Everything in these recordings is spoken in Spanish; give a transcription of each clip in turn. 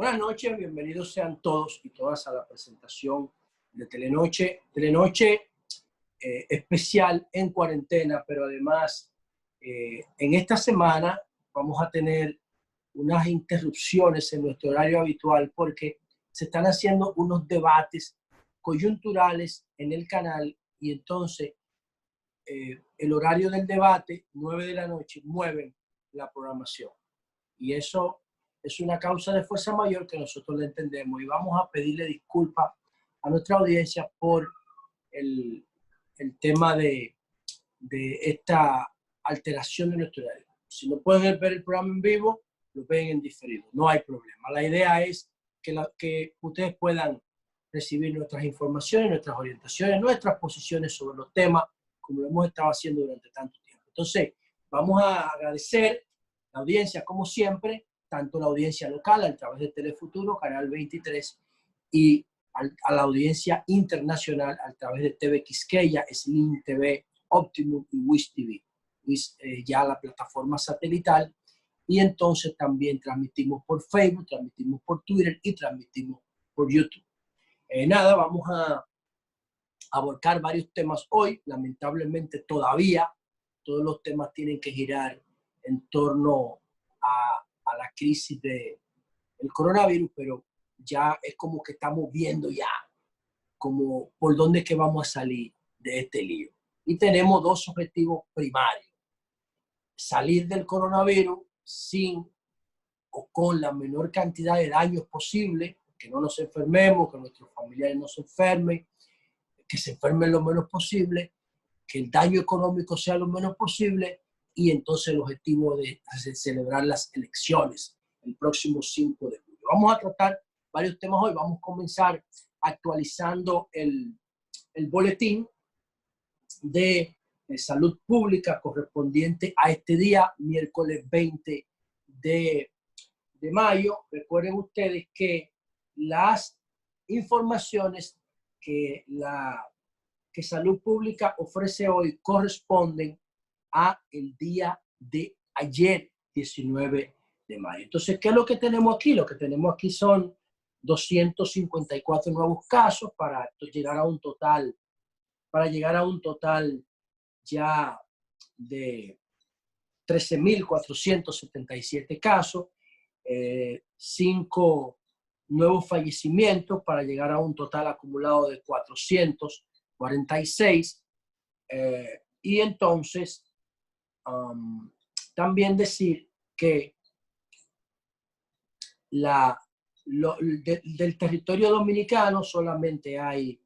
Buenas noches, bienvenidos sean todos y todas a la presentación de Telenoche. Telenoche especial en cuarentena, pero además en esta semana vamos a tener unas interrupciones en nuestro horario habitual porque se están haciendo unos debates coyunturales en el canal y entonces el horario del debate, 9 de la noche, mueven la programación. Y eso es una causa de fuerza mayor que nosotros le entendemos y vamos a pedirle disculpas a nuestra audiencia por el tema de esta alteración de nuestro horario. Si no pueden ver el programa en vivo, lo ven en diferido, no hay problema. La idea es que ustedes puedan recibir nuestras informaciones, nuestras orientaciones, nuestras posiciones sobre los temas, como lo hemos estado haciendo durante tanto tiempo. Entonces, vamos a agradecer la audiencia, como siempre, tanto la audiencia local a través de Telefuturo, Canal 23, y a la audiencia internacional a través de TV Quisqueya, Slim TV, Optimum y Wish TV. Es ya la plataforma satelital. Y entonces también transmitimos por Facebook, transmitimos por Twitter y transmitimos por YouTube. Nada, vamos a abarcar varios temas hoy. Lamentablemente todavía todos los temas tienen que girar en torno a la crisis del coronavirus, pero ya es como que estamos viendo ya como por dónde es que vamos a salir de este lío. Y tenemos dos objetivos primarios: salir del coronavirus sin o con la menor cantidad de daños posible, que no nos enfermemos, que nuestros familiares no se enfermen, que se enfermen lo menos posible, que el daño económico sea lo menos posible, y entonces el objetivo de celebrar las elecciones el próximo 5 de julio. Vamos a tratar varios temas hoy. Vamos a comenzar actualizando el boletín de salud pública correspondiente a este día, miércoles 20 de mayo. Recuerden ustedes que las informaciones que Salud Pública ofrece hoy corresponden a el día de ayer, 19 de mayo. Entonces, ¿qué es lo que tenemos aquí? Lo que tenemos aquí son 254 nuevos casos para llegar a un total ya de 13.477 casos, 5 nuevos fallecimientos para llegar a un total acumulado de 446. Y entonces, también decir que del territorio dominicano solamente hay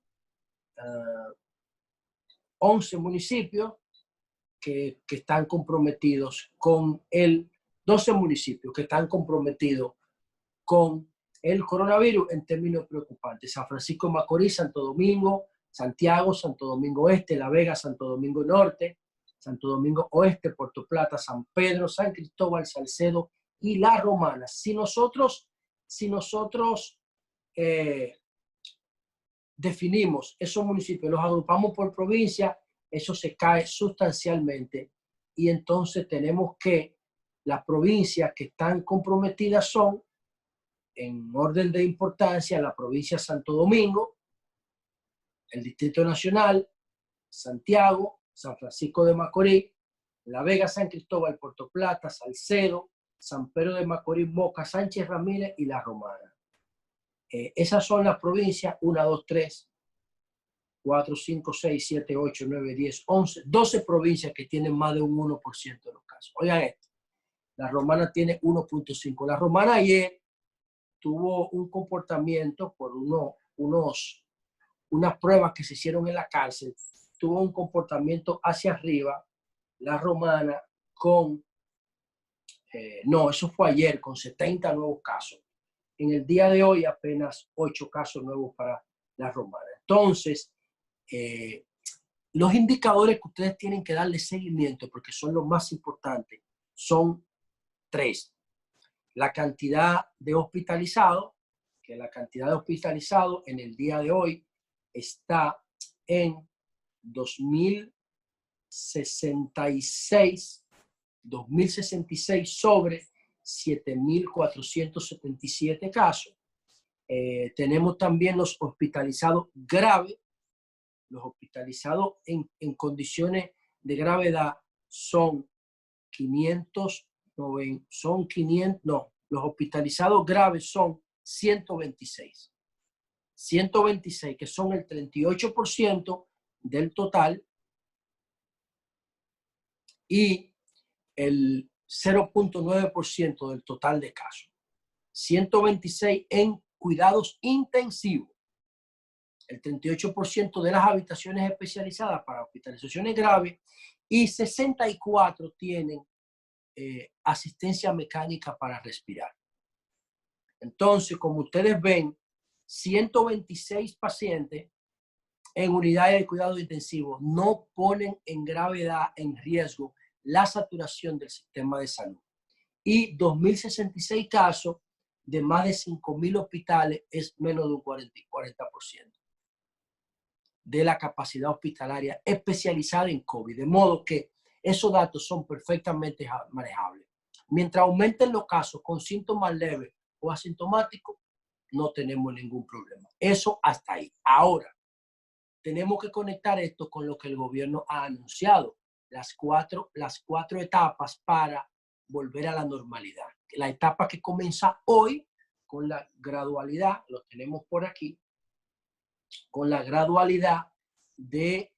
11 municipios que están comprometidos con 12 municipios que están comprometidos con el coronavirus en términos preocupantes: San Francisco de Macorís, Santo Domingo, Santiago, Santo Domingo Este, La Vega, Santo Domingo Norte, Santo Domingo Oeste, Puerto Plata, San Pedro, San Cristóbal, Salcedo y La Romana. Si nosotros definimos esos municipios, los agrupamos por provincia, eso se cae sustancialmente, y entonces tenemos que las provincias que están comprometidas son, en orden de importancia, la provincia de Santo Domingo, el Distrito Nacional, Santiago, San Francisco de Macorís, La Vega, San Cristóbal, Puerto Plata, Salcedo, San Pedro de Macorís, Moca, Sánchez Ramírez y La Romana. Esas son las provincias: 1, 2, 3, 4, 5, 6, 7, 8, 9, 10, 11, 12 provincias que tienen más de un 1% de los casos. Oigan esto, La Romana tiene 1.5. La Romana ayer tuvo un comportamiento por unas pruebas que se hicieron en la cárcel, tuvo un comportamiento hacia arriba, La Romana, no, eso fue ayer, con 70 nuevos casos. En el día de hoy apenas 8 casos nuevos para La Romana. Entonces, los indicadores que ustedes tienen que darle seguimiento, porque son los más importantes, son 3. La cantidad de hospitalizados, que la cantidad de hospitalizados en el día de hoy está en 2.066 sobre 7.477 casos. Tenemos también los hospitalizados graves. Los hospitalizados en condiciones de gravedad son 500, los hospitalizados graves son 126. 126, que son el 38% del total, y el 0.9% del total de casos. 126 en cuidados intensivos. El 38% de las habitaciones especializadas para hospitalizaciones graves, y 64 tienen asistencia mecánica para respirar. Entonces, como ustedes ven, 126 pacientes en unidades de cuidado intensivo no ponen en gravedad, en riesgo, la saturación del sistema de salud. Y 2.066 casos de más de 5.000 hospitales es menos de un 40% de la capacidad hospitalaria especializada en COVID. De modo que esos datos son perfectamente manejables. Mientras aumenten los casos con síntomas leves o asintomáticos, no tenemos ningún problema. Eso hasta ahí. Ahora, tenemos que conectar esto con lo que el gobierno ha anunciado, las cuatro etapas para volver a la normalidad. La etapa que comienza hoy con la gradualidad, lo tenemos por aquí, con la gradualidad de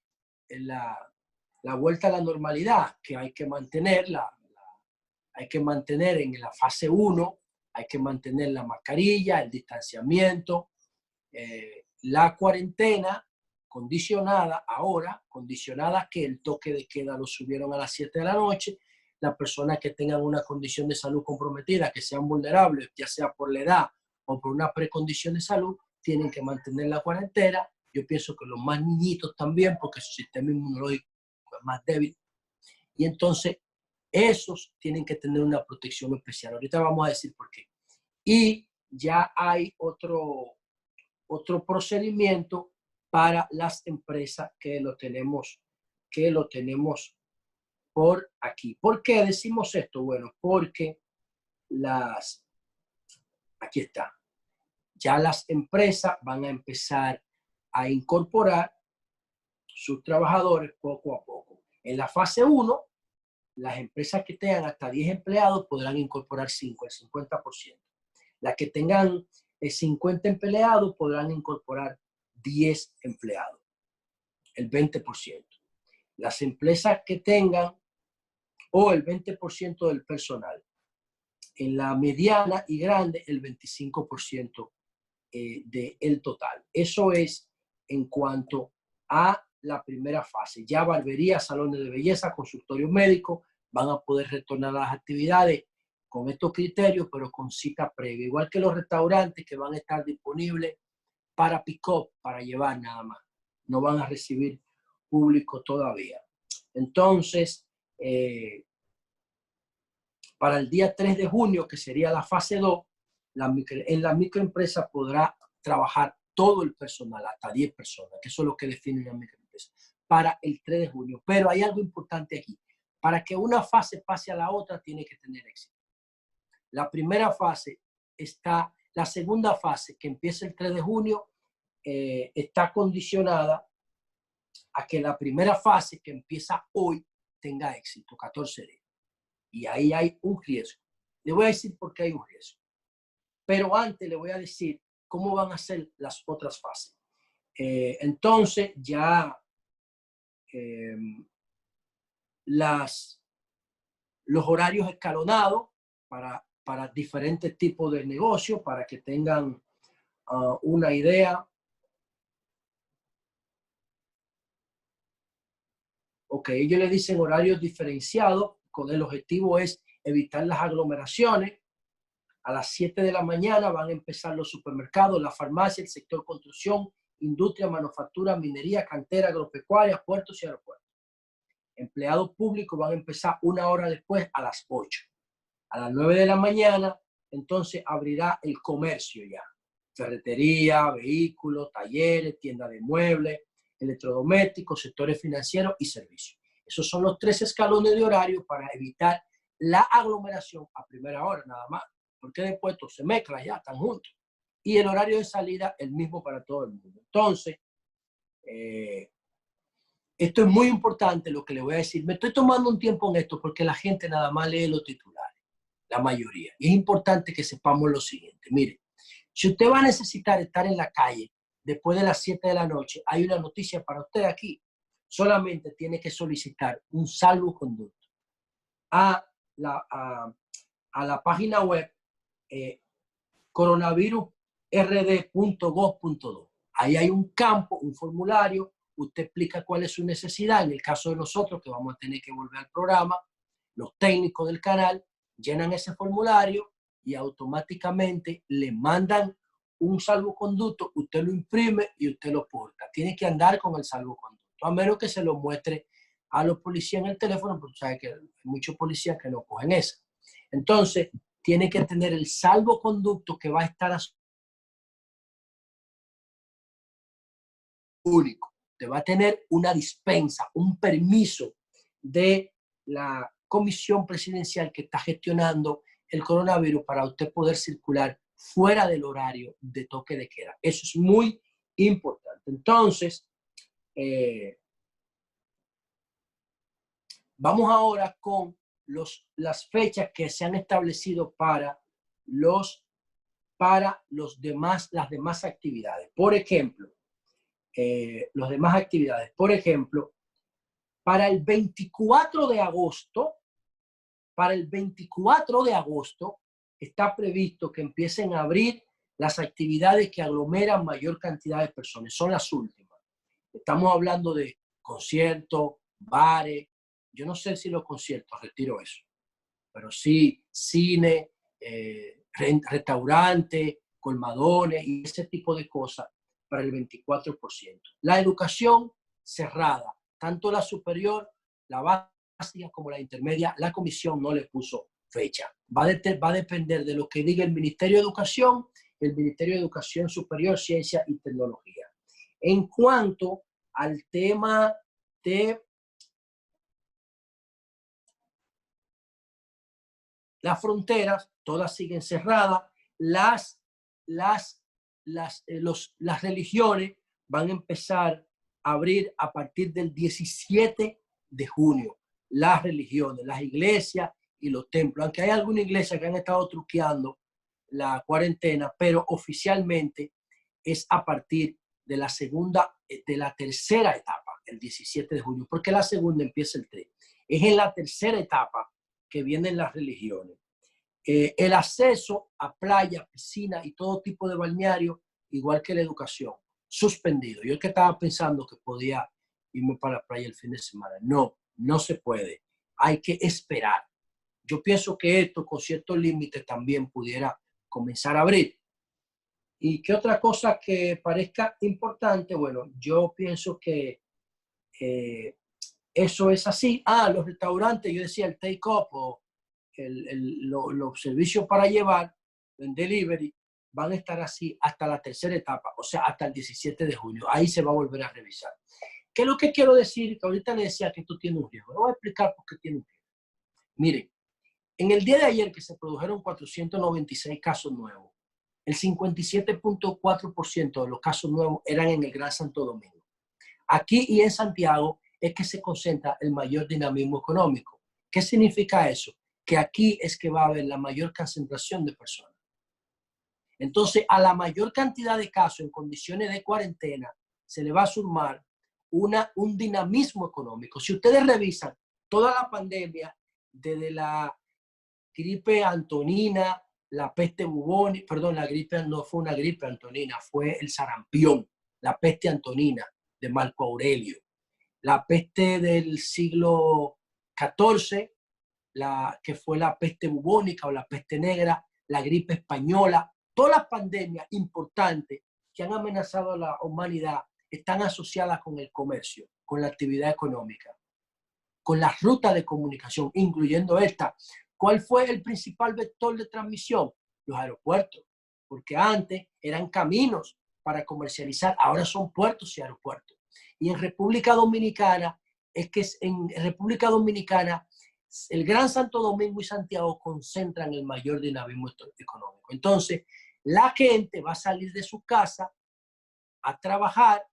la vuelta a la normalidad, que hay que mantenerla, hay que mantener en la fase 1, hay que mantener la mascarilla, el distanciamiento, la cuarentena condicionada ahora, condicionada que el toque de queda lo subieron a las 7 de la noche. Las personas que tengan una condición de salud comprometida, que sean vulnerables, ya sea por la edad o por una precondición de salud, tienen que mantener la cuarentena. Yo pienso que los más niñitos también, porque su sistema inmunológico es más débil. Y entonces, esos tienen que tener una protección especial. Ahorita vamos a decir por qué. Y ya hay otro procedimiento para las empresas que lo tenemos por aquí. ¿Por qué decimos esto? Bueno, porque aquí está. Ya las empresas van a empezar a incorporar sus trabajadores poco a poco. En la fase 1, las empresas que tengan hasta 10 empleados podrán incorporar 5, el 50%. Las que tengan 50 empleados podrán incorporar 10 empleados, el 20%. Las empresas que tengan, o el 20% del personal. En la mediana y grande, el 25% del total. Eso es en cuanto a la primera fase. Ya barberías, salones de belleza, consultorios médicos van a poder retornar a las actividades con estos criterios, pero con cita previa. Igual que los restaurantes que van a estar disponibles para pick-up, para llevar nada más. No van a recibir público todavía. Entonces, para el día 3 de junio, que sería la fase 2, en la microempresa podrá trabajar todo el personal, hasta 10 personas, que eso es lo que define una microempresa, para el 3 de junio. Pero hay algo importante aquí. Para que una fase pase a la otra, tiene que tener éxito. La primera fase está, la segunda fase, que empieza el 3 de junio, está condicionada a que la primera fase, que empieza hoy, tenga éxito, 14 días. Y ahí hay un riesgo. Le voy a decir por qué hay un riesgo. Pero antes le voy a decir cómo van a ser las otras fases. Entonces ya los horarios escalonados para diferentes tipos de negocios, para que tengan una idea. Ok, ellos le dicen horarios diferenciados, con el objetivo es evitar las aglomeraciones. A las 7 de la mañana van a empezar los supermercados, la farmacia, el sector construcción, industria, manufactura, minería, cantera, agropecuaria, puertos y aeropuertos. Empleados públicos van a empezar una hora después, a las 8. A las 9 de la mañana, entonces abrirá el comercio ya. Ferretería, vehículos, talleres, tiendas de muebles, electrodomésticos, sectores financieros y servicios. Esos son los 3 escalones de horario para evitar la aglomeración a primera hora nada más, porque después todo se mezcla ya, están juntos. Y el horario de salida el mismo para todo el mundo. Entonces, esto es muy importante lo que le voy a decir. Me estoy tomando un tiempo en esto porque la gente nada más lee los titulares, la mayoría. Y es importante que sepamos lo siguiente. Mire, si usted va a necesitar estar en la calle después de las 7 de la noche, hay una noticia para usted aquí. Solamente tiene que solicitar un salvoconducto a la página web coronavirusrd.gov.do. Ahí hay un campo, un formulario, usted explica cuál es su necesidad. En el caso de nosotros, que vamos a tener que volver al programa, los técnicos del canal llenan ese formulario y automáticamente le mandan un salvoconducto, usted lo imprime y usted lo porta. Tiene que andar con el salvoconducto, a menos que se lo muestre a los policías en el teléfono, porque sabe que hay muchos policías que no cogen eso. Entonces, tiene que tener el salvoconducto que va a estar único. Te va a tener una dispensa, un permiso de la comisión presidencial que está gestionando el coronavirus para usted poder circular fuera del horario de toque de queda. Eso es muy importante. Entonces, vamos ahora con las fechas que se han establecido para las demás actividades. Por ejemplo, las demás actividades. Por ejemplo, para el 24 de agosto, está previsto que empiecen a abrir las actividades que aglomeran mayor cantidad de personas. Son las últimas. Estamos hablando de conciertos, bares. Yo no sé si los conciertos, retiro eso, pero sí cine, restaurantes, colmadones y ese tipo de cosas para el 24%. La educación cerrada, tanto la superior, la básica como la intermedia, la comisión no le puso fecha. Va a depender de lo que diga el Ministerio de Educación, el Ministerio de Educación Superior, Ciencia y Tecnología. En cuanto al tema de las fronteras, todas siguen cerradas, las religiones van a empezar a abrir a partir del 17 de junio. Las religiones, las iglesias y los templos, aunque hay algunas iglesias que han estado truqueando la cuarentena, pero oficialmente es a partir de la tercera etapa, el 17 de junio, porque la segunda empieza el 3. Es en la tercera etapa que vienen las religiones. El acceso a playa, piscina y todo tipo de balneario, igual que la educación, suspendido. Yo que estaba pensando que podía irme para la playa el fin de semana. No, no se puede. Hay que esperar. Yo pienso que esto con ciertos límites también pudiera comenzar a abrir. ¿Y qué otra cosa que parezca importante? Bueno, yo pienso que eso es así. Los restaurantes, yo decía el take-up o los servicios para llevar en delivery van a estar así hasta la tercera etapa, o sea, hasta el 17 de junio. Ahí se va a volver a revisar. ¿Qué es lo que quiero decir? Que ahorita le decía que esto tiene un riesgo. Le voy a explicar por qué tiene un riesgo. Miren, en el día de ayer que se produjeron 496 casos nuevos, el 57.4% de los casos nuevos eran en el Gran Santo Domingo. Aquí y en Santiago es que se concentra el mayor dinamismo económico. ¿Qué significa eso? Que aquí es que va a haber la mayor concentración de personas. Entonces, a la mayor cantidad de casos en condiciones de cuarentena se le va a sumar un dinamismo económico. Si ustedes revisan toda la pandemia, desde la gripe antonina, la peste bubónica, perdón, la gripe no fue una gripe antonina, fue el sarampión, la peste antonina de Marco Aurelio, la peste del siglo XIV, que fue la peste bubónica o la peste negra, la gripe española, todas las pandemias importantes que han amenazado a la humanidad están asociadas con el comercio, con la actividad económica, con las rutas de comunicación, incluyendo esta. ¿Cuál fue el principal vector de transmisión? Los aeropuertos, porque antes eran caminos para comercializar, ahora son puertos y aeropuertos. Y en República Dominicana, el Gran Santo Domingo y Santiago concentran el mayor dinamismo económico. Entonces, la gente va a salir de su casa a trabajar,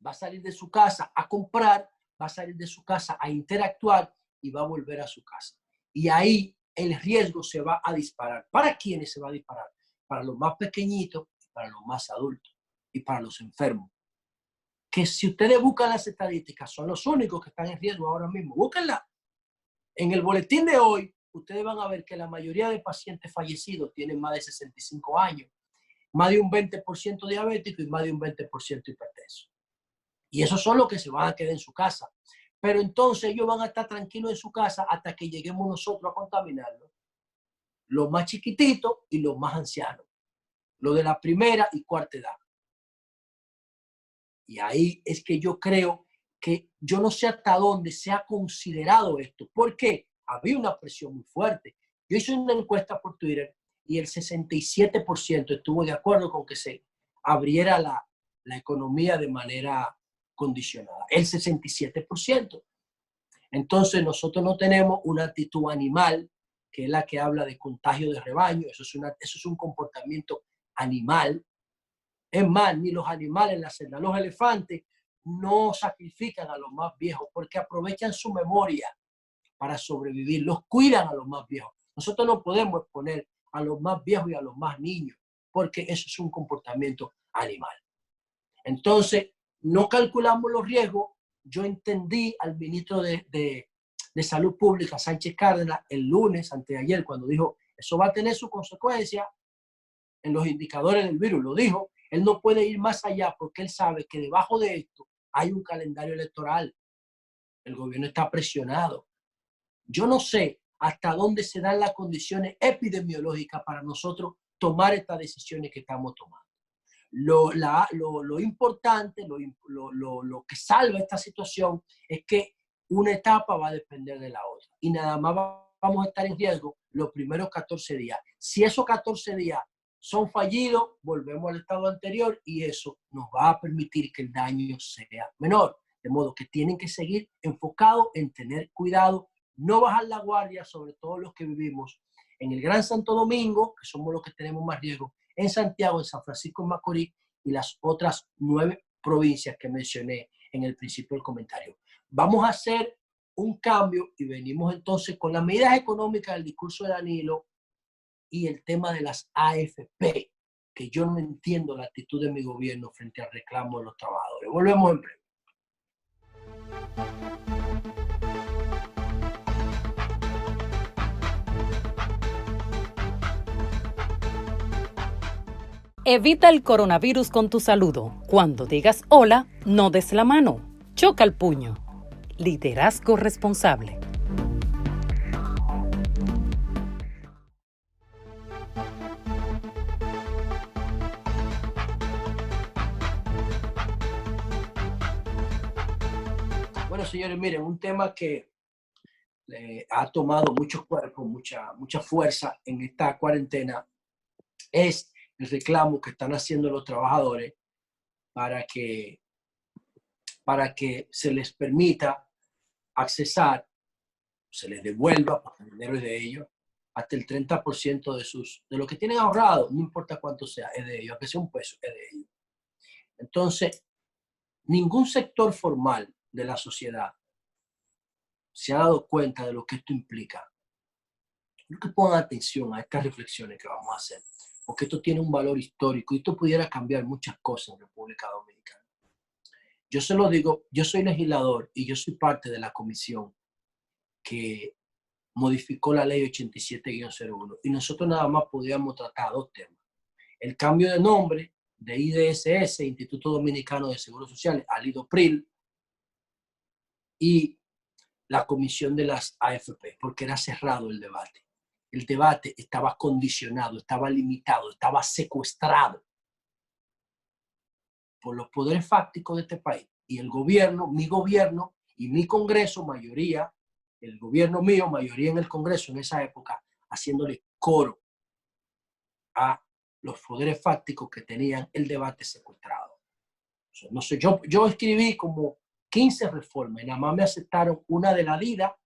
va a salir de su casa a comprar, va a salir de su casa a interactuar y va a volver a su casa. Y ahí el riesgo se va a disparar. ¿Para quiénes se va a disparar? Para los más pequeñitos, para los más adultos y para los enfermos. Que si ustedes buscan las estadísticas, son los únicos que están en riesgo ahora mismo. Búsquenla. En el boletín de hoy, ustedes van a ver que la mayoría de pacientes fallecidos tienen más de 65 años, más de un 20% diabético y más de un 20% hipertenso. Y esos son los que se van a quedar en su casa. Pero entonces ellos van a estar tranquilos en su casa hasta que lleguemos nosotros a contaminarlos. Los más chiquititos y los más ancianos. Los de la primera y cuarta edad. Y ahí es que yo creo que yo no sé hasta dónde se ha considerado esto. ¿Por qué? Había una presión muy fuerte. Yo hice una encuesta por Twitter y el 67% estuvo de acuerdo con que se abriera la economía de manera condicionada. El 67%. Entonces nosotros no tenemos una actitud animal, que es la que habla de contagio de rebaño. Eso es un comportamiento animal. Es más, ni los animales en la selva, los elefantes no sacrifican a los más viejos porque aprovechan su memoria para sobrevivir, los cuidan a los más viejos. Nosotros no podemos exponer a los más viejos y a los más niños porque eso es un comportamiento animal. Entonces, no calculamos los riesgos. Yo entendí al ministro de Salud Pública, Sánchez Cárdenas, el lunes, antes de ayer, cuando dijo, eso va a tener su consecuencia en los indicadores del virus, lo dijo. Él no puede ir más allá porque él sabe que debajo de esto hay un calendario electoral. El gobierno está presionado. Yo no sé hasta dónde se dan las condiciones epidemiológicas para nosotros tomar estas decisiones que estamos tomando. Lo importante, lo que salva esta situación es que una etapa va a depender de la otra y nada más vamos a estar en riesgo los primeros 14 días. Si esos 14 días son fallidos, volvemos al estado anterior y eso nos va a permitir que el daño sea menor. De modo que tienen que seguir enfocados en tener cuidado, no bajar la guardia, sobre todo los que vivimos en el Gran Santo Domingo, que somos los que tenemos más riesgo, en Santiago, en San Francisco de Macorís y las otras 9 provincias que mencioné en el principio del comentario. Vamos a hacer un cambio y venimos entonces con las medidas económicas del discurso de Danilo y el tema de las AFP, que yo no entiendo la actitud de mi gobierno frente al reclamo de los trabajadores. Volvemos en breve. Evita el coronavirus con tu saludo. Cuando digas hola, no des la mano. Choca el puño. Liderazgo responsable. Bueno, señores, miren, un tema que ha tomado mucho cuerpo, mucha fuerza en esta cuarentena es el reclamo que están haciendo los trabajadores para que se les permita accesar, se les devuelva, porque el dinero es de ellos, hasta el 30% de lo que tienen ahorrado, no importa cuánto sea, es de ellos, aunque sea un peso, es de ellos. Entonces, ningún sector formal de la sociedad se ha dado cuenta de lo que esto implica. Quiero que pongan atención a estas reflexiones que vamos a hacer, porque esto tiene un valor histórico y esto pudiera cambiar muchas cosas en República Dominicana. Yo se lo digo, yo soy legislador y yo soy parte de la comisión que modificó la ley 87-01 y nosotros nada más podíamos tratar 2 temas. El cambio de nombre de IDSS, Instituto Dominicano de Seguros Sociales, al IDOPRIL, y la comisión de las AFP, porque era cerrado el debate. El debate estaba condicionado, estaba limitado, estaba secuestrado por los poderes fácticos de este país. Y el gobierno, mi gobierno y mi Congreso, mayoría, el gobierno mío, mayoría en el Congreso en esa época, haciéndole coro a los poderes fácticos que tenían el debate secuestrado. No sé, yo escribí como 15 reformas y nada más me aceptaron una de la DIDA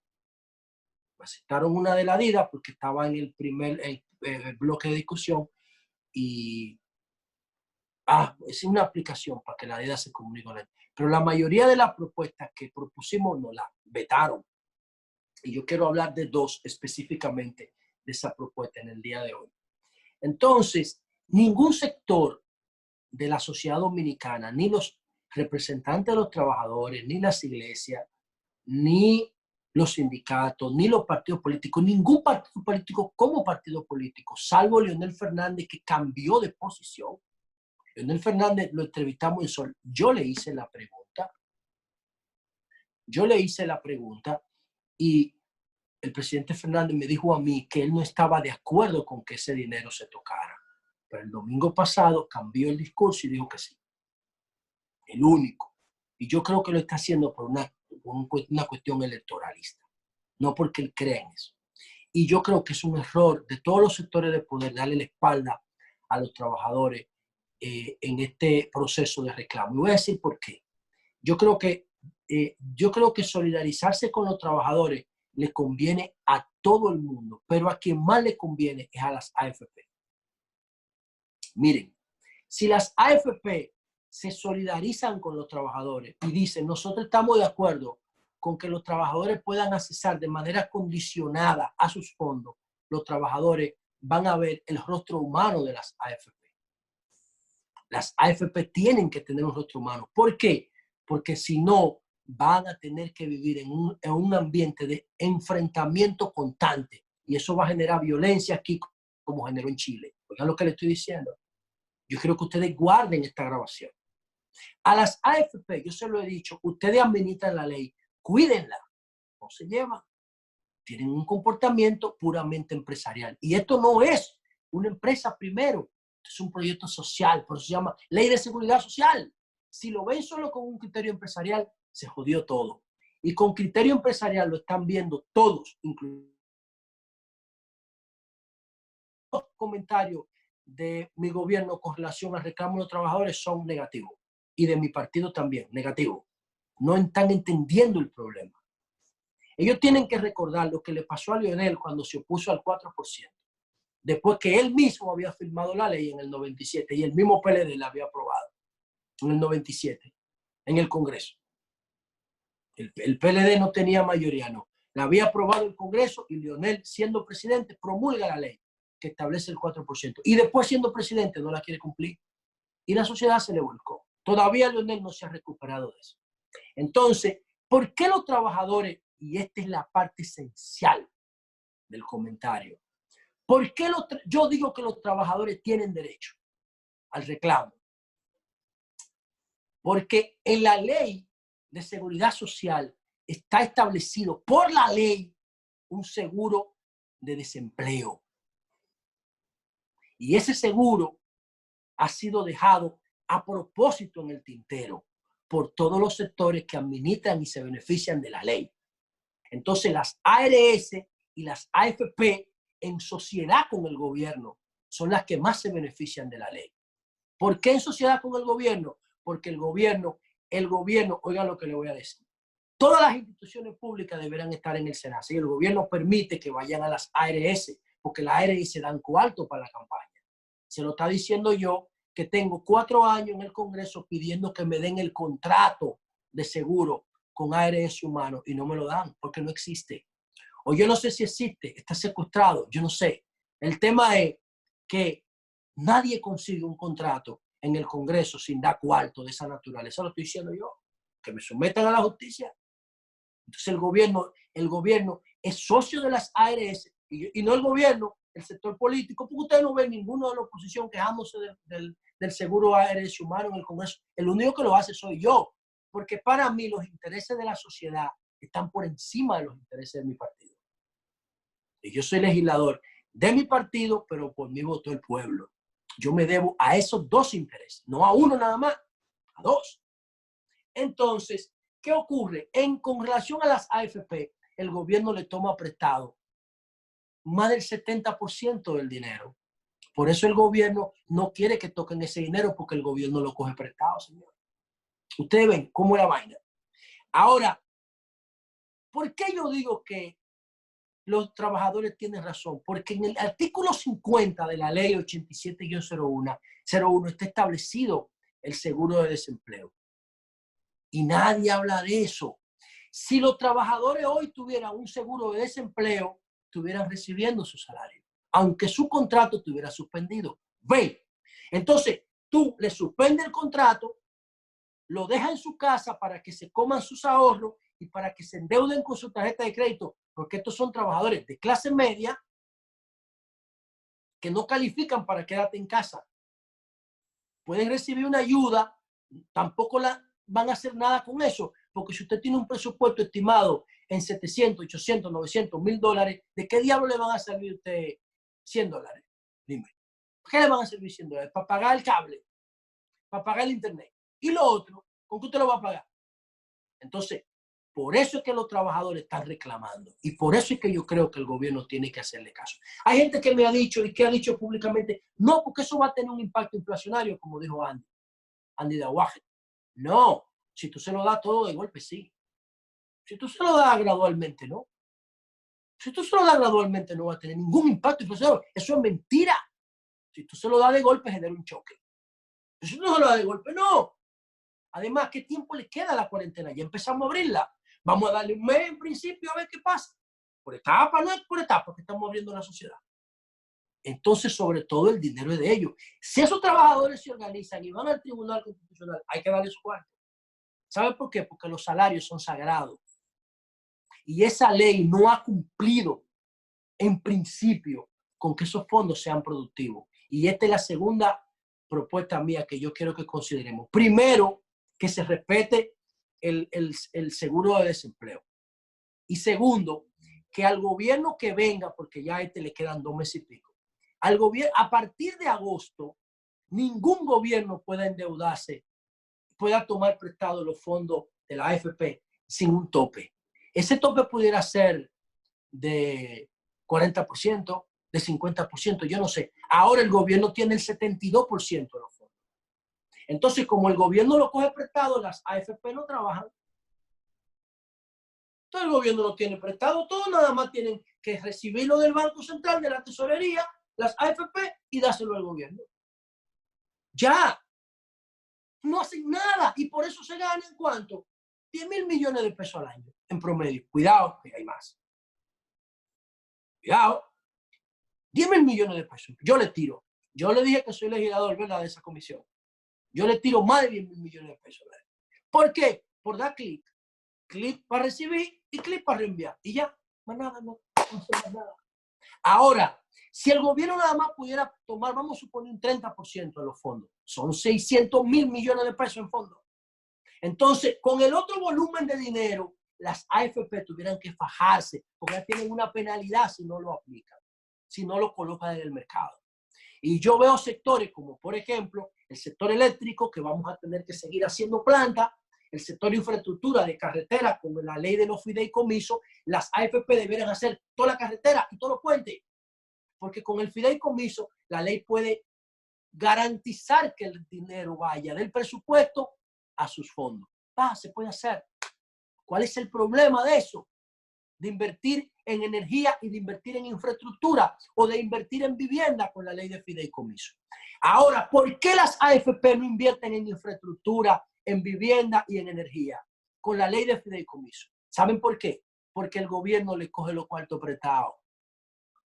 Me aceptaron una de la DIDA porque estaba en el primer bloque de discusión y es una aplicación para que la DIDA se comunique con él. Pero la mayoría de las propuestas que propusimos no las vetaron. Y yo quiero hablar de dos específicamente de esa propuesta en el día de hoy. Entonces, ningún sector de la sociedad dominicana, ni los representantes de los trabajadores, ni las iglesias, ni los sindicatos, ni los partidos políticos, ningún partido político como partido político, salvo Leonel Fernández, que cambió de posición. Leonel Fernández lo entrevistamos en Sol. Yo le hice la pregunta y el presidente Fernández me dijo a mí que él no estaba de acuerdo con que ese dinero se tocara. Pero el domingo pasado cambió el discurso y dijo que sí. El único. Y yo creo que lo está haciendo por una cuestión electoralista, no porque él cree en eso. Y yo creo que es un error de todos los sectores de poder darle la espalda a los trabajadores en este proceso de reclamo. Y voy a decir por qué. Yo creo que solidarizarse con los trabajadores le conviene a todo el mundo, pero a quien más le conviene es a las AFP. Miren, si las AFP se solidarizan con los trabajadores y dicen, nosotros estamos de acuerdo con que los trabajadores puedan accesar de manera condicionada a sus fondos, los trabajadores van a ver el rostro humano de las AFP. Las AFP tienen que tener un rostro humano. ¿Por qué? Porque si no, van a tener que vivir en un ambiente de enfrentamiento constante. Y eso va a generar violencia aquí como generó en Chile. Oigan lo que le estoy diciendo. Yo quiero que ustedes guarden esta grabación. A las AFP, yo se lo he dicho, ustedes administran la ley, cuídenla, no se llevan. Tienen un comportamiento puramente empresarial. Y esto no es una empresa primero, es un proyecto social, por eso se llama Ley de Seguridad Social. Si lo ven solo con un criterio empresarial, se jodió todo. Y con criterio empresarial lo están viendo todos, incluidos los comentarios de mi gobierno con relación al reclamo de los trabajadores son negativos. Y de mi partido también, negativo. No están entendiendo el problema. Ellos tienen que recordar lo que le pasó a Leonel cuando se opuso al 4%. Después que él mismo había firmado la ley en el 97 y el mismo PLD la había aprobado en el 97 en el Congreso. El PLD no tenía mayoría, no. La había aprobado el Congreso y Leonel, siendo presidente, promulga la ley que establece el 4%. Y después, siendo presidente, no la quiere cumplir. Y la sociedad se le volcó. Todavía Leonel no se ha recuperado de eso. Entonces, ¿por qué los trabajadores, y esta es la parte esencial del comentario, ¿por qué yo digo que los trabajadores tienen derecho al reclamo? Porque en la ley de seguridad social está establecido por la ley un seguro de desempleo. Y ese seguro ha sido dejado a propósito en el tintero por todos los sectores que administran y se benefician de la ley. Entonces las ARS y las AFP en sociedad con el gobierno son las que más se benefician de la ley. ¿Por qué en sociedad con el gobierno? Porque el gobierno, oigan lo que le voy a decir, todas las instituciones públicas deberán estar en el SENASA y el gobierno permite que vayan a las ARS, porque las ARS dan cuarto para la campaña. Se lo está diciendo yo, que tengo 4 años en el Congreso pidiendo que me den el contrato de seguro con ARS Humano y no me lo dan porque no existe. O yo no sé si existe, está secuestrado, yo no sé. El tema es que nadie consigue un contrato en el Congreso sin dar cuarto de esa naturaleza. Lo estoy diciendo yo, que me sometan a la justicia. Entonces el gobierno es socio de las ARS y no el gobierno, el sector político, porque ustedes no ven ninguno de la oposición quejándose del seguro ARS Humano en el Congreso. El único que lo hace soy yo, porque para mí los intereses de la sociedad están por encima de los intereses de mi partido. Y yo soy legislador de mi partido, pero por mí votó el pueblo. Yo me debo a esos dos intereses, no a uno nada más, a dos. Entonces, ¿qué ocurre? Con relación a las AFP, el gobierno le toma prestado más del 70% del dinero. Por eso el gobierno no quiere que toquen ese dinero porque el gobierno lo coge prestado, señor. Ustedes ven cómo es la vaina. Ahora, ¿por qué yo digo que los trabajadores tienen razón, porque en el artículo 50 de la ley 87-01 está establecido el seguro de desempleo. Y nadie habla de eso. Si los trabajadores hoy tuvieran un seguro de desempleo, estuvieran recibiendo su salario, aunque su contrato estuviera suspendido. Ve, entonces tú le suspendes el contrato, lo dejas en su casa para que se coman sus ahorros y para que se endeuden con su tarjeta de crédito, porque estos son trabajadores de clase media que no califican para quedarte en casa. Pueden recibir una ayuda, tampoco van a hacer nada con eso, porque si usted tiene un presupuesto estimado en 700, 800, 900, $1,000, ¿de qué diablo le van a servir a usted $100? Dime. ¿Qué le van a servir $100? Para pagar el cable, para pagar el internet. Y lo otro, ¿con qué usted lo va a pagar? Entonces, por eso es que los trabajadores están reclamando. Y por eso es que yo creo que el gobierno tiene que hacerle caso. Hay gente que me ha dicho y que ha dicho públicamente, no, porque eso va a tener un impacto inflacionario, como dijo Andy de Aguaje. No, si tú se lo das todo de golpe, sí. Si tú se lo das gradualmente, no. Si tú se lo das gradualmente, no va a tener ningún impacto inflacionario. Eso es mentira. Si tú se lo das de golpe, genera un choque. Si tú no se lo das de golpe, no. Además, ¿qué tiempo le queda a la cuarentena? Ya empezamos a abrirla. Vamos a darle un mes en principio a ver qué pasa. Por etapa, no es por etapa, porque estamos abriendo la sociedad. Entonces, sobre todo, el dinero es de ellos. Si esos trabajadores se organizan y van al Tribunal Constitucional, hay que darle su cuarto. ¿Sabe por qué? Porque los salarios son sagrados. Y esa ley no ha cumplido, en principio, con que esos fondos sean productivos. Y esta es la segunda propuesta mía que yo quiero que consideremos. Primero, que se respete el seguro de desempleo. Y segundo, que al gobierno que venga, porque ya a este le quedan 2 meses y pico, al gobierno, a partir de agosto, ningún gobierno pueda endeudarse, pueda tomar prestado los fondos de la AFP sin un tope. Ese tope pudiera ser de 40%, de 50%, yo no sé. Ahora el gobierno tiene el 72% de los fondos. Entonces, como el gobierno lo coge prestado, las AFP no trabajan. Todo el gobierno lo tiene prestado, todo nada más tienen que recibirlo del Banco Central, de la Tesorería, las AFP y dárselo al gobierno. Ya. No hacen nada y por eso se ganan ¿cuánto? 10,000 millones de pesos al año en promedio. Cuidado, que hay más. Cuidado. 10,000 millones de pesos. Yo le tiro. Yo le dije que soy legislador, ¿verdad? De esa comisión. Yo le tiro más de 10,000 millones de pesos. ¿Verdad? ¿Por qué? Por dar clic. Clic para recibir y clic para reenviar. Y ya, más nada, no hace más nada. Ahora, si el gobierno nada más pudiera tomar, vamos a suponer, un 30% de los fondos, son 600,000 millones de pesos en fondos. Entonces, con el otro volumen de dinero, las AFP tuvieran que fajarse, porque ya tienen una penalidad si no lo aplican, si no lo colocan en el mercado. Y yo veo sectores como, por ejemplo, el sector eléctrico, que vamos a tener que seguir haciendo planta, el sector de infraestructura de carreteras, con la ley de los fideicomisos, las AFP deberían hacer toda la carretera y todos los puentes, porque con el fideicomiso la ley puede garantizar que el dinero vaya del presupuesto a sus fondos. Se puede hacer. ¿Cuál es el problema de eso? De invertir en energía y de invertir en infraestructura o de invertir en vivienda con la ley de fideicomiso. Ahora, ¿por qué las AFP no invierten en infraestructura, en vivienda y en energía con la ley de fideicomiso? ¿Saben por qué? Porque el gobierno le coge los cuartos prestados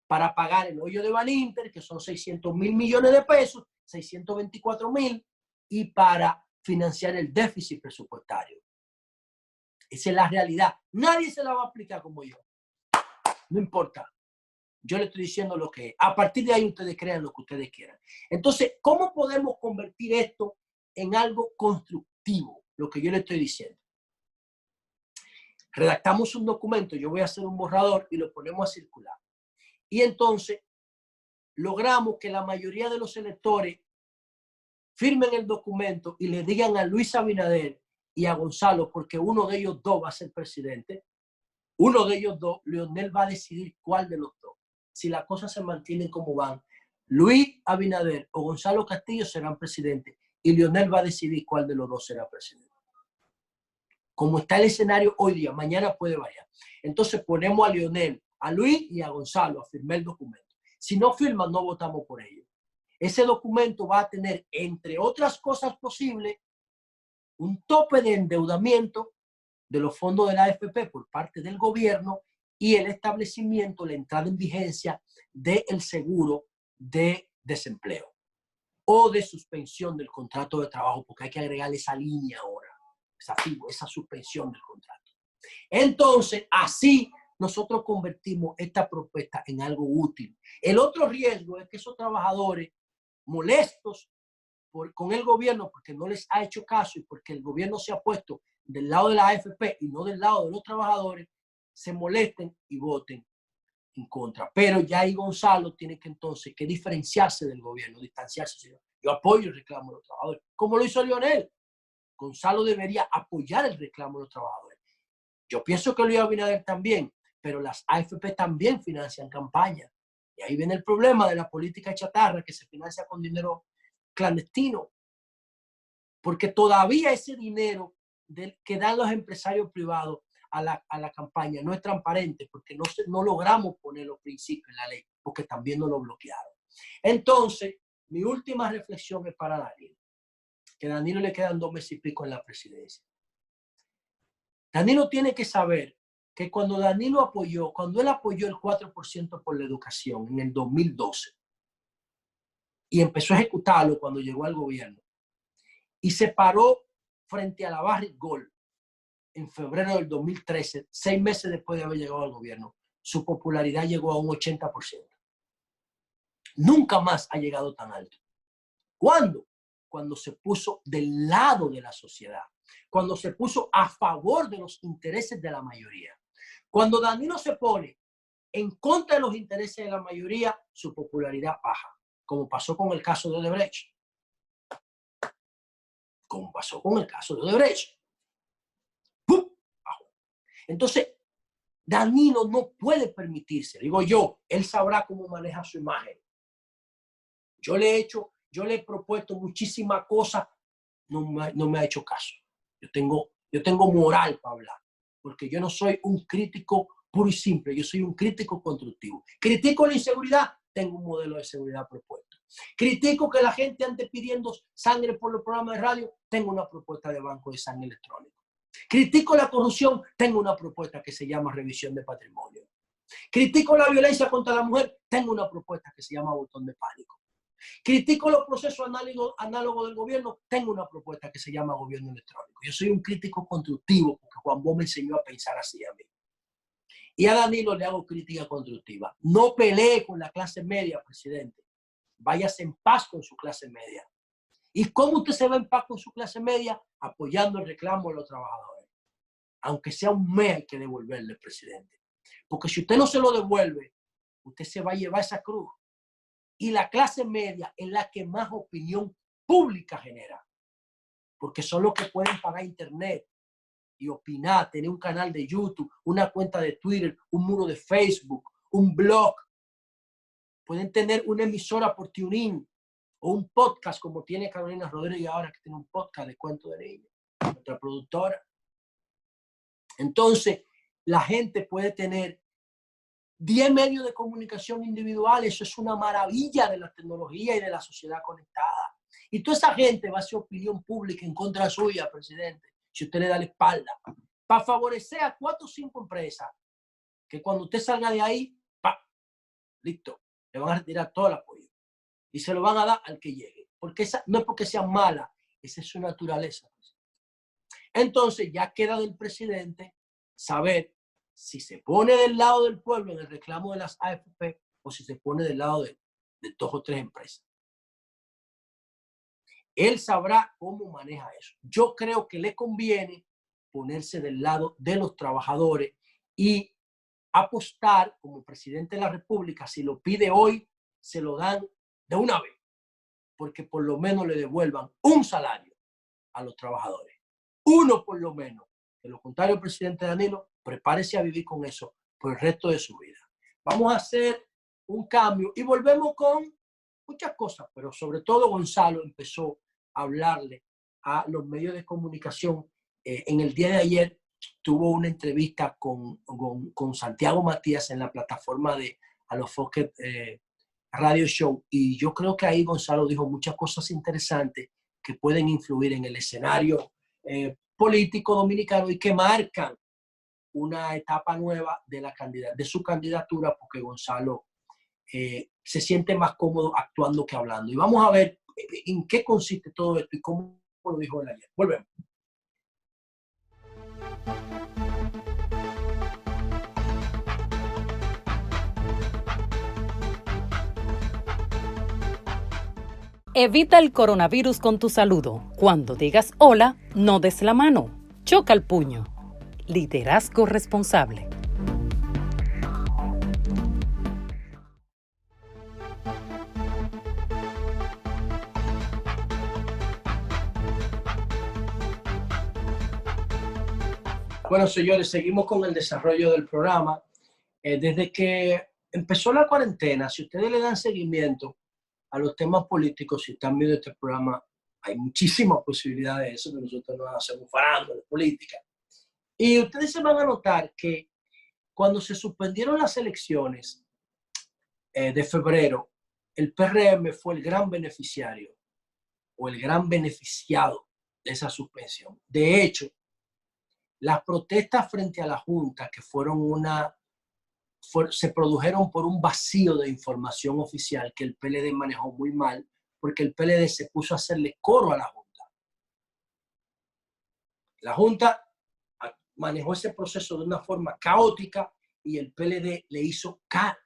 para pagar el hoyo de Baninter, que son 600,000 millones de pesos, 624,000, y para financiar el déficit presupuestario. Esa es la realidad. Nadie se la va a aplicar como yo. No importa. Yo le estoy diciendo lo que es. A partir de ahí ustedes crean lo que ustedes quieran. Entonces, ¿cómo podemos convertir esto en algo constructivo? Lo que yo le estoy diciendo. Redactamos un documento, yo voy a hacer un borrador y lo ponemos a circular. Y entonces logramos que la mayoría de los electores firmen el documento y le digan a Luis Abinader y a Gonzalo, porque uno de ellos dos va a ser presidente, uno de ellos dos, Leonel va a decidir cuál de los dos. Si las cosas se mantienen como van, Luis Abinader o Gonzalo Castillo serán presidentes y Leonel va a decidir cuál de los dos será presidente. Como está el escenario hoy día, mañana puede variar. Entonces ponemos a Leonel a Luis y a Gonzalo a firmar el documento. Si no firman, no votamos por ello. Ese documento va a tener, entre otras cosas posibles, un tope de endeudamiento de los fondos de la AFP por parte del gobierno y el establecimiento, la entrada en vigencia del seguro de desempleo o de suspensión del contrato de trabajo, porque hay que agregarle esa línea ahora, esa suspensión del contrato. Entonces, así nosotros convertimos esta propuesta en algo útil. El otro riesgo es que esos trabajadores molestos con el gobierno porque no les ha hecho caso y porque el gobierno se ha puesto del lado de la AFP y no del lado de los trabajadores, se molesten y voten en contra. Pero ya ahí Gonzalo tiene que entonces que diferenciarse del gobierno, distanciarse. Yo apoyo el reclamo de los trabajadores, como lo hizo Lionel. Gonzalo debería apoyar el reclamo de los trabajadores. Yo pienso que Luis Abinader también, pero las AFP también financian campañas. Y ahí viene el problema de la política chatarra que se financia con dinero clandestino. Porque todavía ese dinero que dan los empresarios privados a la campaña no es transparente, porque no logramos poner los principios en la ley, porque también nos lo bloquearon. Entonces, mi última reflexión es para Danilo, que a Danilo le quedan 2 meses y pico en la presidencia. Danilo tiene que saber que cuando él apoyó el 4% por la educación en el 2012 y empezó a ejecutarlo cuando llegó al gobierno y se paró frente a la Barrick Gold en febrero del 2013, 6 meses después de haber llegado al gobierno, su popularidad llegó a un 80%. Nunca más ha llegado tan alto. ¿Cuándo? Cuando se puso del lado de la sociedad, cuando se puso a favor de los intereses de la mayoría. Cuando Danilo se pone en contra de los intereses de la mayoría, su popularidad baja, como pasó con el caso de Odebrecht. ¡Pum! Bajo. Entonces, Danilo no puede permitirse, digo yo, él sabrá cómo maneja su imagen. Yo le he propuesto muchísimas cosas, no me ha hecho caso. Yo tengo moral para hablar, porque yo no soy un crítico puro y simple, yo soy un crítico constructivo. Critico la inseguridad, tengo un modelo de seguridad propuesto. Critico que la gente ande pidiendo sangre por los programas de radio, tengo una propuesta de banco de sangre electrónico. Critico la corrupción, tengo una propuesta que se llama revisión de patrimonio. Critico la violencia contra la mujer, tengo una propuesta que se llama botón de pánico. Critico los procesos análogos del gobierno, tengo una propuesta que se llama gobierno electrónico. Yo soy un crítico constructivo porque Juan Bosch me enseñó a pensar así a mí. Y a Danilo le hago crítica constructiva. No pelee con la clase media, presidente. Váyase en paz con su clase media. ¿Y cómo usted se va en paz con su clase media? Apoyando el reclamo de los trabajadores. Aunque sea un mes hay que devolverle, presidente. Porque si usted no se lo devuelve, usted se va a llevar esa cruz. Y la clase media es la que más opinión pública genera. Porque son los que pueden pagar internet y opinar, tener un canal de YouTube, una cuenta de Twitter, un muro de Facebook, un blog. Pueden tener una emisora por TuneIn o un podcast como tiene Carolina Rodríguez ahora, que tiene un podcast de cuentos de niños, nuestra productora. Entonces, la gente puede tener 10 medios de comunicación individuales. Eso es una maravilla de la tecnología y de la sociedad conectada. Y toda esa gente va a hacer opinión pública en contra suya, presidente, si usted le da la espalda, para favorecer a 4 o 5 empresas, que cuando usted salga de ahí, listo, le van a retirar todo el apoyo. Y se lo van a dar al que llegue. Porque esa no es porque sea mala, esa es su naturaleza. Entonces ya queda del presidente saber si se pone del lado del pueblo en el reclamo de las AFP o si se pone del lado de 2 o 3 empresas. Él sabrá cómo maneja eso. Yo creo que le conviene ponerse del lado de los trabajadores y apostar como presidente de la República. Si lo pide hoy, se lo dan de una vez, porque por lo menos le devuelvan un salario a los trabajadores. Uno por lo menos. De lo contrario, presidente Danilo, prepárese a vivir con eso por el resto de su vida. Vamos a hacer un cambio y volvemos con muchas cosas, pero sobre todo Gonzalo empezó a hablarle a los medios de comunicación en el día de ayer tuvo una entrevista con Santiago Matías en la plataforma de A los Foques Radio Show, y yo creo que ahí Gonzalo dijo muchas cosas interesantes que pueden influir en el escenario político dominicano y que marcan una etapa nueva de su candidatura, porque Gonzalo se siente más cómodo actuando que hablando. Y vamos a ver en qué consiste todo esto y cómo lo dijo él ayer. Volvemos. Evita el coronavirus con tu saludo. Cuando digas hola, no des la mano. Choca el puño. Liderazgo responsable. Bueno, señores, seguimos con el desarrollo del programa. Desde que empezó la cuarentena, si ustedes le dan seguimiento a los temas políticos, si están viendo este programa, hay muchísimas posibilidades de eso, que nosotros no hacemos farándula de política. Y ustedes se van a notar que cuando se suspendieron las elecciones de febrero, el PRM fue el gran beneficiario o el gran beneficiado de esa suspensión. De hecho, las protestas frente a la Junta, que se produjeron por un vacío de información oficial que el PLD manejó muy mal, porque el PLD se puso a hacerle coro a la Junta. La Junta manejó ese proceso de una forma caótica y el PLD le hizo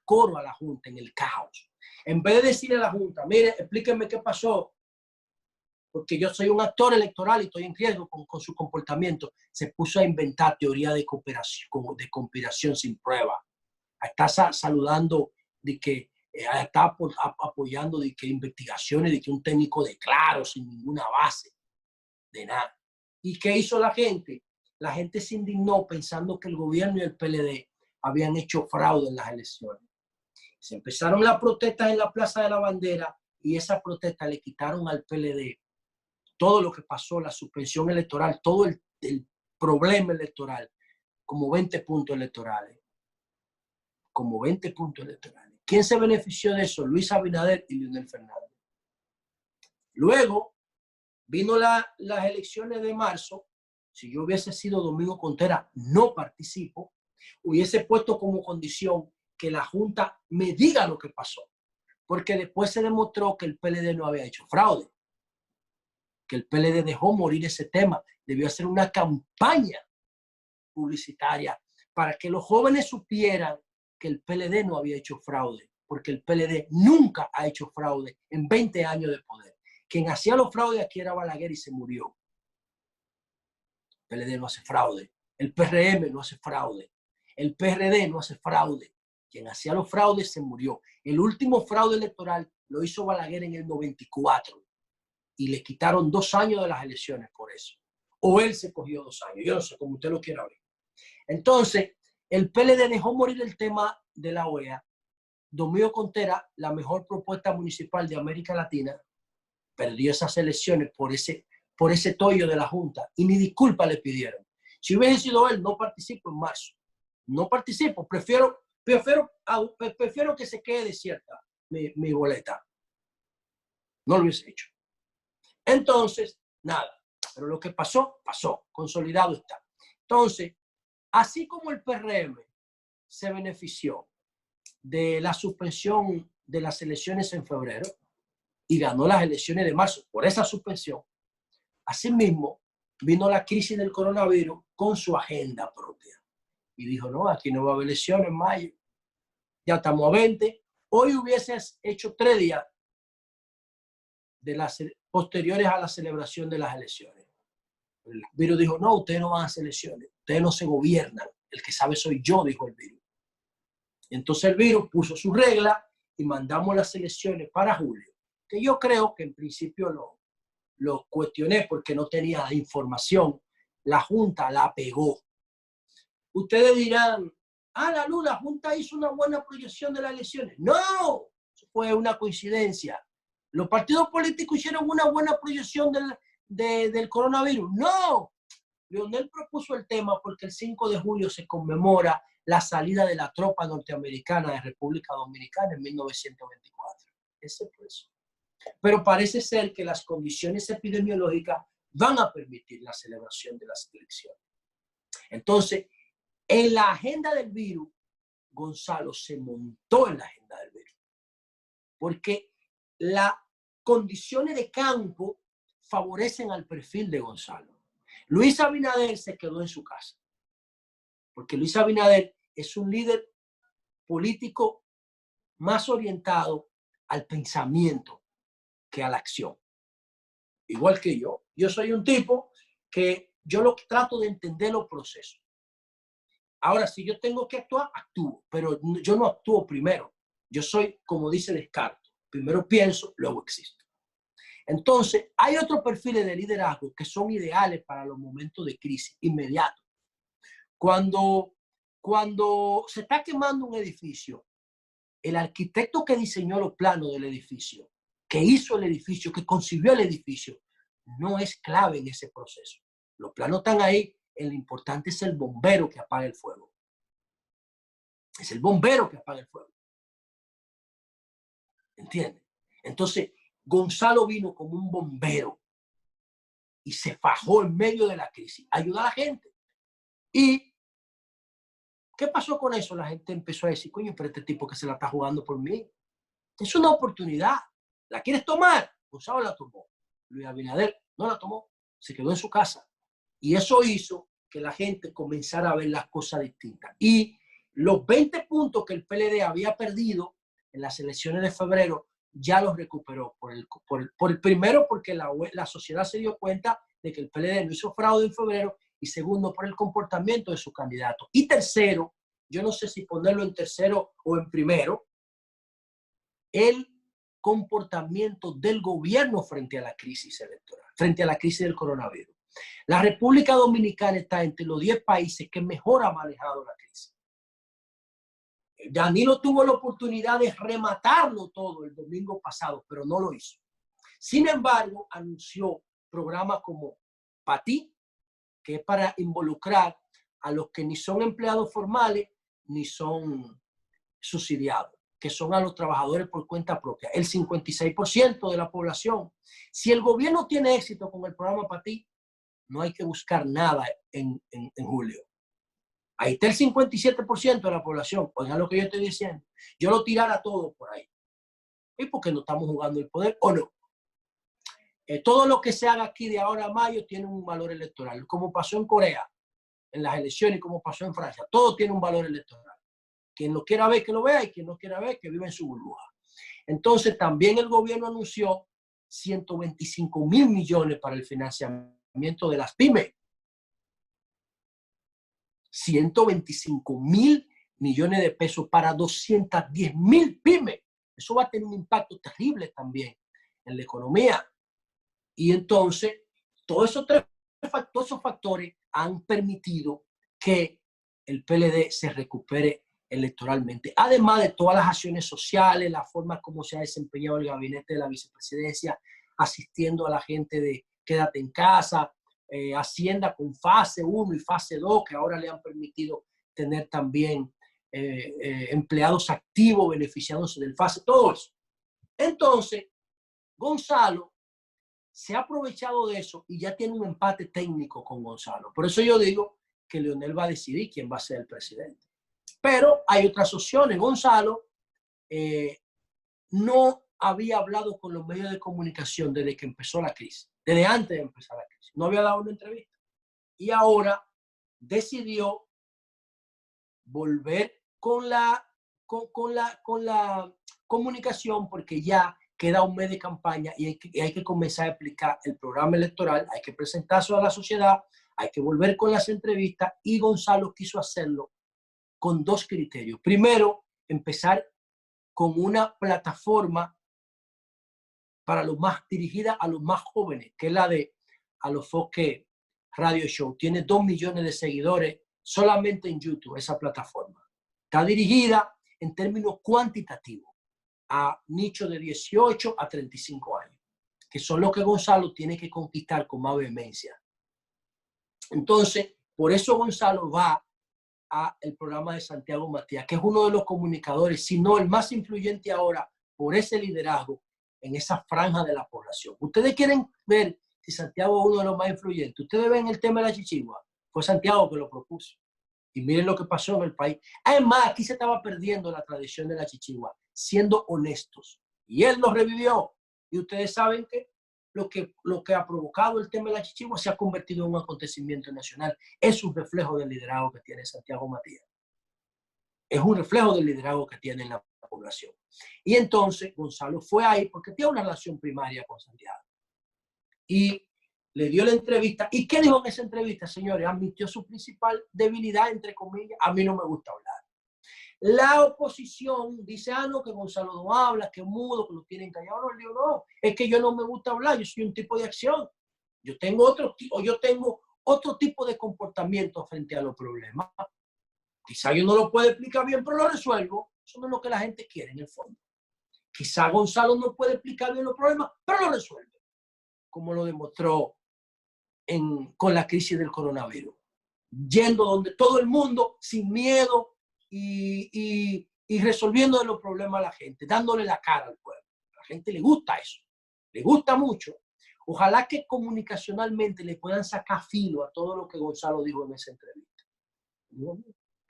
coro a la Junta en el caos. En vez de decirle a la Junta, mire, explíquenme qué pasó, porque yo soy un actor electoral y estoy en riesgo con su comportamiento, se puso a inventar teoría de conspiración sin prueba. Está saludando de que está apoyando de que investigaciones, de que un técnico declaró sin ninguna base de nada. ¿Y qué hizo la gente? La gente se indignó pensando que el gobierno y el PLD habían hecho fraude en las elecciones. Se empezaron las protestas en la Plaza de la Bandera y esa protesta le quitaron al PLD todo lo que pasó, la suspensión electoral, todo el problema electoral, como 20 puntos electorales. Como 20 puntos electorales. ¿Quién se benefició de eso? Luis Abinader y Leonel Fernández. Luego vino las elecciones de marzo. Si yo hubiese sido Domingo Contreras, no participo, hubiese puesto como condición que la Junta me diga lo que pasó, porque después se demostró que el PLD no había hecho fraude, que el PLD dejó morir ese tema, debió hacer una campaña publicitaria para que los jóvenes supieran que el PLD no había hecho fraude, porque el PLD nunca ha hecho fraude en 20 años de poder. Quien hacía los fraudes aquí era Balaguer y se murió. El PLD no hace fraude, el PRM no hace fraude, el PRD no hace fraude. Quien hacía los fraudes se murió. El último fraude electoral lo hizo Balaguer en el 94 y le quitaron 2 años de las elecciones por eso. O él se cogió 2 años, yo no sé, como usted lo quiera ver. Entonces, el PLD dejó morir el tema de la OEA. Domingo Contreras, la mejor propuesta municipal de América Latina, perdió esas elecciones por ese tollo de la Junta y ni disculpa le pidieron. Si hubiese sido él, no participo en marzo. No participo, prefiero que se quede desierta mi boleta. No lo hubiese hecho. Entonces, nada. Pero lo que pasó, pasó. Consolidado está. Entonces, así como el PRM se benefició de la suspensión de las elecciones en febrero y ganó las elecciones de marzo por esa suspensión, asimismo vino la crisis del coronavirus con su agenda propia. Y dijo, no, aquí no va a haber elecciones en mayo. Ya estamos a 20. Hoy hubieses hecho 3 días posteriores a la celebración de las elecciones. El virus dijo, no, ustedes no van a hacer elecciones, ustedes no se gobiernan, el que sabe soy yo, dijo el virus. Entonces el virus puso su regla y mandamos las elecciones para julio, que yo creo que en principio lo cuestioné porque no tenía información. La Junta la pegó. Ustedes dirán, la Junta hizo una buena proyección de las elecciones. No, fue una coincidencia. Los partidos políticos hicieron una buena proyección del coronavirus. No, Leonel propuso el tema porque el 5 de julio se conmemora la salida de la tropa norteamericana de República Dominicana en 1924. Ese fue eso. Pero parece ser que las condiciones epidemiológicas van a permitir la celebración de las elecciones. Entonces, en la agenda del virus, Gonzalo se montó en la agenda del virus. Porque las condiciones de campo favorecen al perfil de Gonzalo. Luis Abinader se quedó en su casa. Porque Luis Abinader es un líder político más orientado al pensamiento que a la acción. Igual que yo. Yo soy un tipo que yo lo trato de entender los procesos. Ahora, si yo tengo que actuar, actúo. Pero yo no actúo primero. Yo soy, como dice Descartes, primero pienso, luego existo. Entonces, hay otros perfiles de liderazgo que son ideales para los momentos de crisis inmediatos. Cuando se está quemando un edificio, el arquitecto que diseñó los planos del edificio, que hizo el edificio, que concibió el edificio, no es clave en ese proceso. Los planos están ahí, lo importante es el bombero que apaga el fuego. Es el bombero que apaga el fuego. ¿Entiendes? Entonces, Gonzalo vino como un bombero y se fajó en medio de la crisis, ayudó a la gente. ¿Y qué pasó con eso? La gente empezó a decir, coño, pero este tipo que se la está jugando por mí. Es una oportunidad. ¿La quieres tomar? Gonzalo la tomó. Luis Abinader no la tomó. Se quedó en su casa. Y eso hizo que la gente comenzara a ver las cosas distintas. Y los 20 puntos que el PLD había perdido en las elecciones de febrero, ya los recuperó. Por el primero, porque la sociedad se dio cuenta de que el PLD no hizo fraude en febrero, y segundo, por el comportamiento de su candidato. Y tercero, yo no sé si ponerlo en tercero o en primero, el comportamiento del gobierno frente a la crisis electoral, frente a la crisis del coronavirus. La República Dominicana está entre los 10 países que mejor ha manejado la crisis. Danilo tuvo la oportunidad de rematarlo todo el domingo pasado, pero no lo hizo. Sin embargo, anunció programas como PATI, que es para involucrar a los que ni son empleados formales ni son subsidiados, que son a los trabajadores por cuenta propia, el 56% de la población. Si el gobierno tiene éxito con el programa PATI, no hay que buscar nada en julio. Ahí está el 57% de la población. Oigan lo que yo estoy diciendo. Yo lo tirara todo por ahí. ¿Y por qué no estamos jugando el poder o no? Todo lo que se haga aquí de ahora a mayo tiene un valor electoral, como pasó en Corea, en las elecciones, y como pasó en Francia. Todo tiene un valor electoral. Quien lo quiera ver, que lo vea, y quien no quiera ver, que viva en su burbuja. Entonces, también el gobierno anunció 125.000 millones para el financiamiento de las pymes. 125.000 millones de pesos para 210.000 pymes. Eso va a tener un impacto terrible también en la economía. Y entonces, todos esos factores han permitido que el PLD se recupere electoralmente. Además de todas las acciones sociales, la forma como se ha desempeñado el gabinete de la vicepresidencia, asistiendo a la gente de quédate en casa, Hacienda con fase 1 y fase 2, que ahora le han permitido tener también empleados activos beneficiándose del fase, todo eso. Entonces, Gonzalo se ha aprovechado de eso y ya tiene un empate técnico con Gonzalo. Por eso yo digo que Leonel va a decidir quién va a ser el presidente. Pero hay otras opciones. Gonzalo no había hablado con los medios de comunicación desde que empezó la crisis, desde antes de empezar la crisis. No había dado una entrevista. Y ahora decidió volver con la comunicación, porque ya queda un mes de campaña y hay que comenzar a explicar el programa electoral, hay que presentarse a la sociedad, hay que volver con las entrevistas, y Gonzalo quiso hacerlo con dos criterios. Primero, empezar con una plataforma para los más dirigida a los más jóvenes, que es la de Alofoque Radio Show. Tiene 2 millones de seguidores solamente en YouTube, esa plataforma. Está dirigida en términos cuantitativos a nicho de 18 a 35 años, que son los que Gonzalo tiene que conquistar con más vehemencia. Entonces, por eso Gonzalo va a el programa de Santiago Matías, que es uno de los comunicadores, si no el más influyente ahora por ese liderazgo en esa franja de la población. Ustedes quieren ver si Santiago es uno de los más influyentes. Ustedes ven el tema de la chichigua. Fue Santiago que lo propuso. Y miren lo que pasó en el país. Además, aquí se estaba perdiendo la tradición de la chichigua, siendo honestos. Y él lo revivió. Y ustedes saben que lo que ha provocado el tema de la chichigua se ha convertido en un acontecimiento nacional. Es un reflejo del liderazgo que tiene Santiago Matías. Es un reflejo del liderazgo que tiene la población. Y entonces Gonzalo fue ahí porque tiene una relación primaria con Santiago. Y le dio la entrevista. ¿Y qué dijo en esa entrevista, señores? Admitió su principal debilidad, entre comillas. A mí no me gusta hablar. La oposición dice, no, que Gonzalo no habla, que es mudo, que lo tienen callado. No, le digo, no, es que yo no me gusta hablar, yo soy un tipo de acción. Yo tengo otro tipo de comportamiento frente a los problemas. Quizá yo no lo puedo explicar bien, pero lo resuelvo. Eso no es lo que la gente quiere en el fondo. Quizá Gonzalo no puede explicar bien los problemas, pero lo resuelve, como lo demostró con la crisis del coronavirus. Yendo donde todo el mundo, sin miedo, y resolviendo los problemas a la gente, dándole la cara al pueblo. A la gente le gusta eso, le gusta mucho. Ojalá que comunicacionalmente le puedan sacar filo a todo lo que Gonzalo dijo en esa entrevista. Yo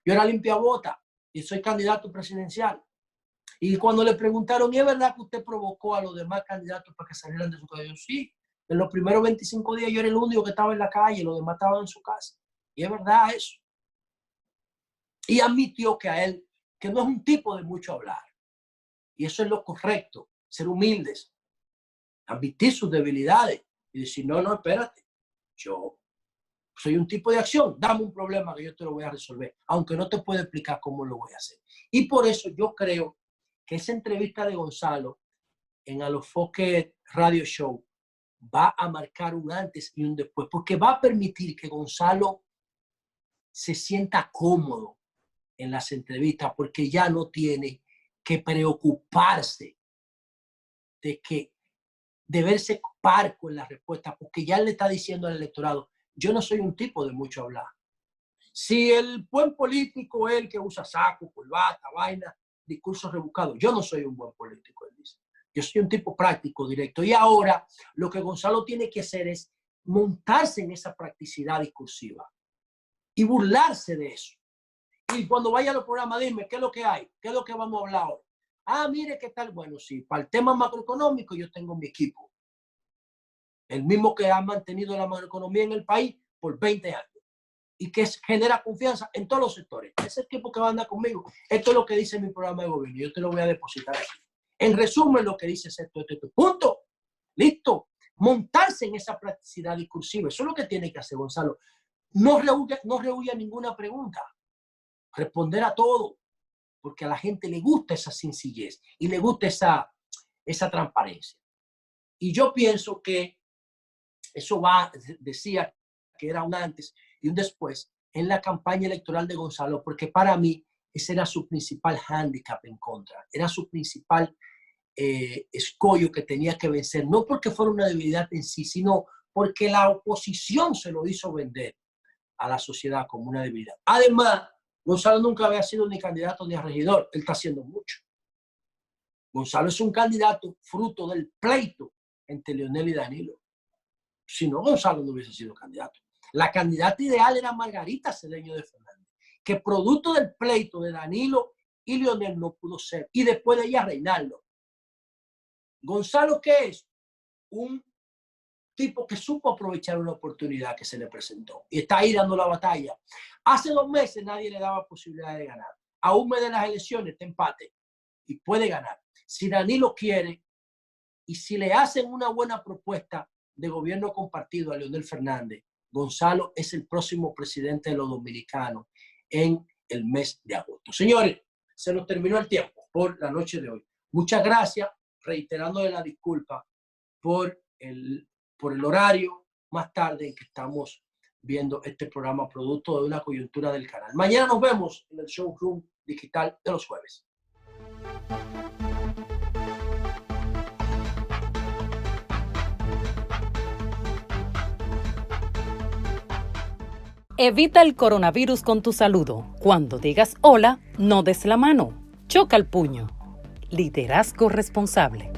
era limpiabota y soy candidato presidencial. Y cuando le preguntaron, ¿y es verdad que usted provocó a los demás candidatos para que salieran de su casa? Yo, sí, en los primeros 25 días yo era el único que estaba en la calle, los demás estaban en su casa. Y es verdad eso. Y admitió que a él, que no es un tipo de mucho hablar. Y eso es lo correcto, ser humildes, admitir sus debilidades y decir, no, espérate, yo soy un tipo de acción, dame un problema que yo te lo voy a resolver, aunque no te puedo explicar cómo lo voy a hacer. Y por eso yo creo que esa entrevista de Gonzalo en Alofoque Radio Show va a marcar un antes y un después, porque va a permitir que Gonzalo se sienta cómodo en las entrevistas, porque ya no tiene que preocuparse de verse parco en la respuesta, porque ya le está diciendo al electorado, yo no soy un tipo de mucho hablar. Si el buen político es el que usa saco, corbata, vaina, discursos rebuscados, yo no soy un buen político, él dice. Yo soy un tipo práctico, directo. Y ahora lo que Gonzalo tiene que hacer es montarse en esa practicidad discursiva y burlarse de eso. Y cuando vaya a los programas, dime, ¿qué es lo que hay? ¿Qué es lo que vamos a hablar hoy? Mire, ¿qué tal? Bueno, sí, para el tema macroeconómico yo tengo mi equipo. El mismo que ha mantenido la macroeconomía en el país por 20 años. Y que genera confianza en todos los sectores. Ese equipo que va a andar conmigo. Esto es lo que dice mi programa de gobierno. Yo te lo voy a depositar aquí. En resumen, lo que dice esto. Punto. Listo. Montarse en esa practicidad discursiva. Eso es lo que tiene que hacer Gonzalo. No rehuya ninguna pregunta. Responder a todo, porque a la gente le gusta esa sencillez y le gusta esa transparencia. Y yo pienso que eso decía que era un antes y un después en la campaña electoral de Gonzalo, porque para mí ese era su principal hándicap en contra, era su principal escollo que tenía que vencer, no porque fuera una debilidad en sí, sino porque la oposición se lo hizo vender a la sociedad como una debilidad. Además, Gonzalo nunca había sido ni candidato ni a regidor. Él está haciendo mucho. Gonzalo es un candidato fruto del pleito entre Leonel y Danilo. Si no, Gonzalo no hubiese sido candidato. La candidata ideal era Margarita Cedeño de Fernández, que producto del pleito de Danilo y Leonel no pudo ser. Y después de ella, Reinaldo. Gonzalo, ¿qué es? Un tipo que supo aprovechar una oportunidad que se le presentó y está ahí dando la batalla. Hace 2 meses nadie le daba posibilidad de ganar. A un mes de las elecciones está empate y puede ganar. Si Danilo quiere y si le hacen una buena propuesta de gobierno compartido a Leonel Fernández, Gonzalo es el próximo presidente de los dominicanos en el mes de agosto. Señores, se nos terminó el tiempo por la noche de hoy. Muchas gracias, reiterándole la disculpa por el horario más tarde en que estamos viendo este programa producto de una coyuntura del canal. Mañana nos vemos en el showroom digital de los jueves. Evita el coronavirus con tu saludo. Cuando digas hola, no des la mano. Choca el puño. Liderazgo responsable.